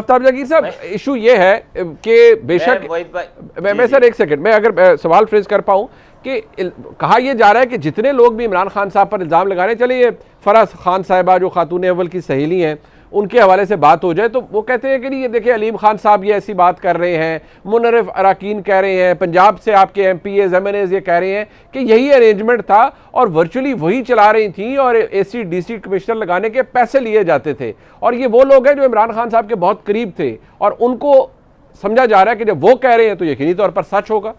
आफ्ताब जहांगीर साहब, इशू ये है कि बेशक मैं सर एक सेकंड, मैं अगर सवाल फ्रेज कर पाऊं कि कहा यह जा रहा है कि जितने लोग भी इमरान खान साहब पर इल्ज़ाम लगाने, चले ये फराज खान साहिबा जो खातून अव्वल की सहेली हैं उनके हवाले से बात हो जाए, तो वो कहते हैं कि नहीं ये देखिए अलीम खान साहब ये ऐसी बात कर रहे हैं, मुनर्रिफ अराकीन कह रहे हैं, पंजाब से आपके MPAs MNAs ये कह रहे हैं कि यही अरेंजमेंट था और वर्चुअली वही चला रही थी और AC DC कमिश्नर लगाने के पैसे लिए जाते थे, और ये वो लोग हैं जो इमरान खान साहब के बहुत करीब थे और उनको समझा जा रहा है कि जब वो कह रहे हैं तो यकीनी तौर पर सच होगा।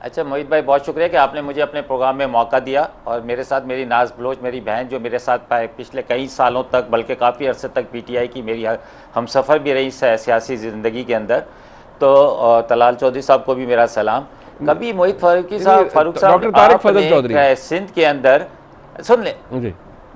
अच्छा मोहित भाई, बहुत शुक्रिया कि आपने मुझे अपने प्रोग्राम में मौका दिया, और मेरे साथ मेरी नाज बलोच, मेरी बहन जो मेरे साथ पिछले कई सालों तक, बल्कि काफ़ी अरसे तक PTI की मेरी हम सफ़र भी रही सियासी ज़िंदगी के अंदर, तो तलाल चौधरी साहब को भी मेरा सलाम। कभी मोहित फारूकी साहब, फारूक साहब, आपने सिंध के अंदर, सुन ले,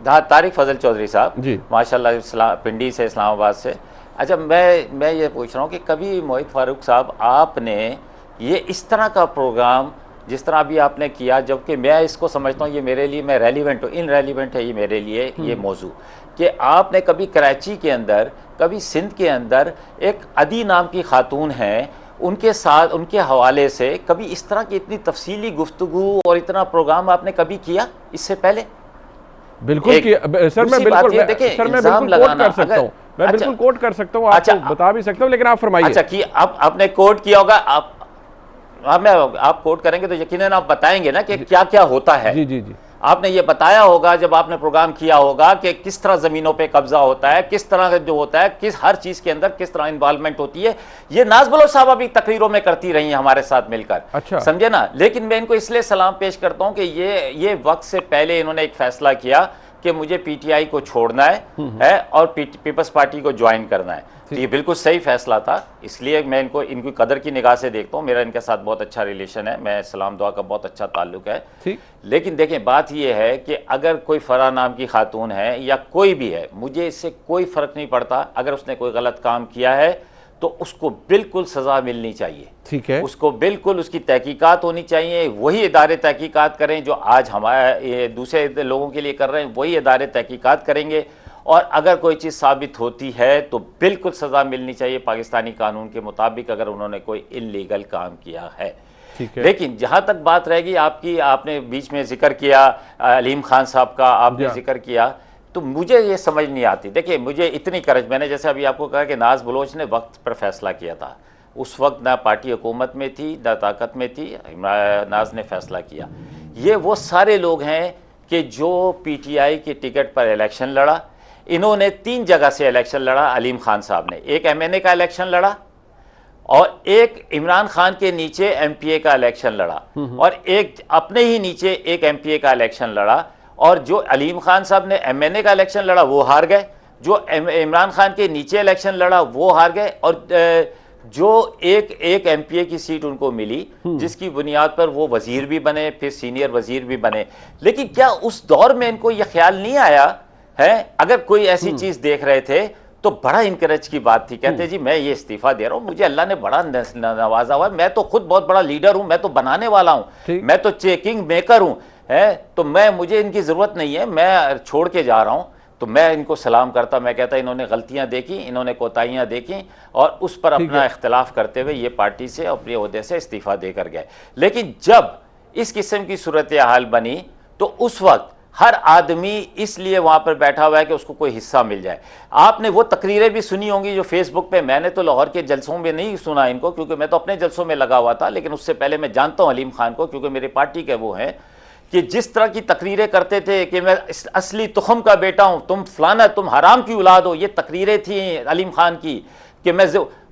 तारिक फजल चौधरी साहब माशाल्लाह पिंडी से, इस्लामाबाद से। अच्छा मैं ये पूछ रहा हूँ कि कभी मोहित फारूक साहब आपने ये इस तरह का प्रोग्राम जिस तरह अभी आपने किया, जबकि मैं इसको समझता हूँ ये मेरे लिए, मैं रेलिवेंट हूँ, इनरेलिवेंट है ये मेरे लिए ये मौजू, कि आपने कभी कराची के अंदर, कभी सिंध के अंदर एक अदी नाम की खातून हैं, उनके साथ, उनके हवाले से कभी इस तरह की इतनी तफसीली गुफ्तगू और इतना प्रोग्राम आपने कभी किया इससे पहले? बिल्कुल सर, मैं बिल्कुल कोट कर सकता हूँ, मैं बिल्कुल कोट कर सकता हूँ, आपको बता भी सकता हूँ, लेकिन आप फरमाइए। अच्छा कि अब आपने कोट किया होगा, आप कोट करेंगे तो यकीनन आप बताएंगे ना कि क्या क्या होता है। जी जी जी, आपने ये बताया होगा जब आपने प्रोग्राम किया होगा कि किस तरह जमीनों पे कब्जा होता है, किस तरह जो होता है, किस हर चीज के अंदर किस तरह इन्वॉल्वमेंट होती है। ये नाज बलोच साहब अभी तकरीरों में करती रही हैं हमारे साथ मिलकर। अच्छा, समझे ना। लेकिन मैं इनको इसलिए सलाम पेश करता हूं कि ये वक्त से पहले इन्होंने एक फैसला किया कि मुझे PTI को छोड़ना है और पीपल्स पार्टी को ज्वाइन करना है। तो ये बिल्कुल सही फैसला था, इसलिए मैं इनकी कदर की निगाह से देखता हूँ। मेरा इनके साथ बहुत अच्छा रिलेशन है, मैं सलाम दुआ का बहुत अच्छा ताल्लुक है। लेकिन देखें, बात ये है कि अगर कोई फरा नाम की खातून है या कोई भी है, मुझे इससे कोई फ़र्क नहीं पड़ता। अगर उसने कोई गलत काम किया है तो उसको बिल्कुल सज़ा मिलनी चाहिए, ठीक है, उसको बिल्कुल उसकी तहकीकात होनी चाहिए। वही इदारे तहकीकात करें जो आज हमारे दूसरे लोगों के लिए कर रहे हैं, वही इदारे तहकीकात करेंगे। और अगर कोई चीज़ साबित होती है तो बिल्कुल सज़ा मिलनी चाहिए पाकिस्तानी कानून के मुताबिक, अगर उन्होंने कोई इल्लीगल काम किया है। ठीक है। लेकिन जहाँ तक बात रहेगी आपकी, आपने बीच में जिक्र किया अलीम खान साहब का, आपने जिक्र किया, तो मुझे ये समझ नहीं आती। देखिए मुझे इतनी करज, मैंने जैसे अभी आपको कहा कि नाज बलोच ने वक्त पर फैसला किया था, उस वक्त ना पार्टी हुकूमत में थी ना ताकत में थी, नाज ने फैसला किया। ये वो सारे लोग हैं कि जो PTI के टिकट पर इलेक्शन लड़ा, इन्होंने 3 जगह से इलेक्शन लड़ा। अलीम खान साहब ने एक MNA का इलेक्शन लड़ा, और एक इमरान खान के नीचे MPA का इलेक्शन लड़ा, और एक अपने ही नीचे एक MPA का इलेक्शन लड़ा। और जो अलीम खान साहब ने MNA का इलेक्शन लड़ा वो हार गए, जो इमरान खान के नीचे इलेक्शन लड़ा वो हार गए, और जो एक MPA की सीट उनको मिली जिसकी बुनियाद पर वो वजीर भी बने, फिर सीनियर वजीर भी बने। लेकिन क्या उस दौर में इनको यह ख्याल नहीं आया है, अगर कोई ऐसी चीज देख रहे थे तो बड़ा इनकरेज की बात थी, कहते जी मैं ये इस्तीफा दे रहा हूँ, मुझे अल्लाह ने बड़ा नवाजा हुआ, मैं तो खुद बहुत बड़ा लीडर हूँ, मैं तो बनाने वाला हूँ, मैं तो चेकिंग मेकर हूँ, तो मुझे इनकी जरूरत नहीं है, मैं छोड़ के जा रहा हूँ। तो मैं इनको सलाम करता, मैं कहता इन्होंने गलतियां देखी, इन्होंने कोताहियां देखी, और उस पर अपना इख्तलाफ करते हुए ये पार्टी से अपने ओहदे से इस्तीफा देकर गए। लेकिन जब इस किस्म की सूरत हाल बनी तो उस वक्त हर आदमी इसलिए वहां पर बैठा हुआ है कि उसको कोई हिस्सा मिल जाए। आपने वो तकरीरें भी सुनी होंगी जो फेसबुक पे, मैंने तो लाहौर के जलसों में नहीं सुना इनको, क्योंकि मैं तो अपने जलसों में लगा हुआ था, लेकिन उससे पहले मैं जानता हूं अलीम खान को, क्योंकि मेरे पार्टी के वो हैं, कि जिस तरह की तकरीरें करते थे कि मैं असली तुखम का बेटा हूं, तुम फलाना, तुम हराम की औलाद हो, ये तकरीरें थी अलीम खान की कि मैं,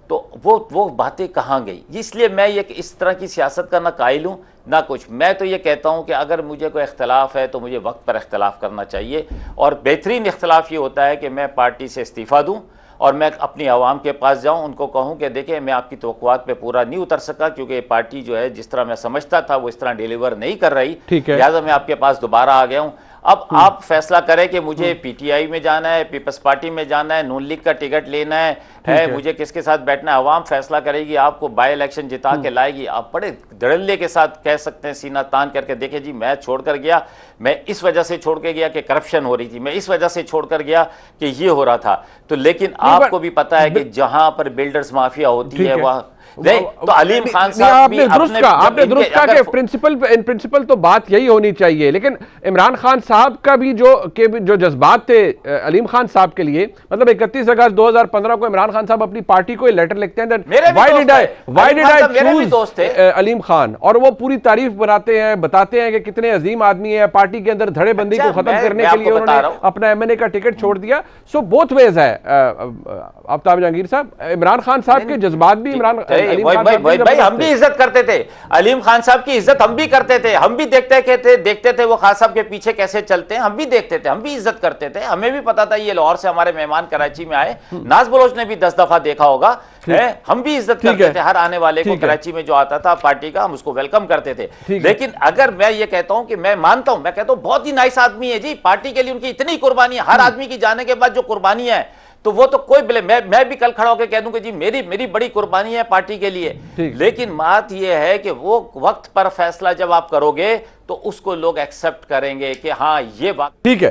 तो वो बातें कहाँ गई। इसलिए मैं ये इस तरह की सियासत का ना कायल हूँ ना कुछ। मैं तो ये कहता हूँ कि अगर मुझे कोई इख्तलाफ है तो मुझे वक्त पर इख्तलाफ करना चाहिए, और बेहतरीन इख्तलाफ ये होता है कि मैं पार्टी से इस्तीफ़ा दूँ और मैं अपनी आवाम के पास जाऊं, उनको कहूं कि देखिए मैं आपकी तवक्कुआत पे पूरा नहीं उतर सका, क्योंकि ये पार्टी जो है जिस तरह मैं समझता था वो इस तरह डिलीवर नहीं कर रही, लिहाजा मैं आपके पास दोबारा आ गया हूं। अब आप फैसला करें कि मुझे पीटीआई में जाना है, पीपल्स पार्टी में जाना है, नून लीग का टिकट लेना है, मुझे किसके साथ बैठना है। अवाम फैसला करेगी, आपको बाय इलेक्शन जिता के लाएगी। आप बड़े धड़ल्ले के साथ कह सकते हैं, सीना तान करके, देखिए जी मैं छोड़कर गया, मैं इस वजह से छोड़ के गया कि करप्शन हो रही थी, मैं इस वजह से छोड़कर गया कि ये हो रहा था। तो लेकिन आपको भी पता है कि जहां पर बिल्डर्स माफिया होती है वह नहीं, तो अलीम खान साहब आपने दुरुस्त कहा कि प्रिंसिपल तो बात यही होनी चाहिए, लेकिन इमरान खान साहब का भी जो जज्बात थे अलीम खान साहब के लिए, मतलब 31 अगस्त 2015 को इमरान खान साहब अपनी पार्टी को लेटर लिखते हैं, why did I choose Aleem Khan, और वो पूरी तारीफ बनाते हैं, बताते हैं कि कितने अजीम आदमी है, पार्टी के अंदर धड़ेबंदी को खत्म करने के लिए उन्होंने अपना एमएनए का टिकट छोड़ दिया। सो बोथ वेज है आफ्ताब जहांगीर साहब, इमरान खान साहब के जज्बात भी भाई हम भी इज्जत करते थे, अलीम खान साहब की इज्जत हम भी करते थे, हम भी देखते थे वो खान साहब के पीछे कैसे चलते हैं, हम भी देखते थे, हम भी इज्जत करते थे। हमें भी पता था ये लाहौर से हमारे मेहमान कराची में आए, नाज बलोच ने भी 10 दफा देखा होगा, हम भी इज्जत करते थे हर आने वाले को, कराची में जो आता था पार्टी का हम उसको वेलकम करते थे। लेकिन अगर मैं ये कहता हूं कि मैं मानता हूं, मैं कहता हूं बहुत ही नाइस आदमी है जी, पार्टी के लिए उनकी इतनी कुर्बानी है, हर आदमी की जाने के बाद जो कुर्बानी है, तो वो तो कोई मैं भी कल खड़ा होकर कह दूं कि जी मेरी बड़ी कुर्बानी है पार्टी के लिए। लेकिन बात ये है कि वो वक्त पर फैसला जब आप करोगे तो उसको लोग एक्सेप्ट करेंगे कि हाँ ये बात ठीक है।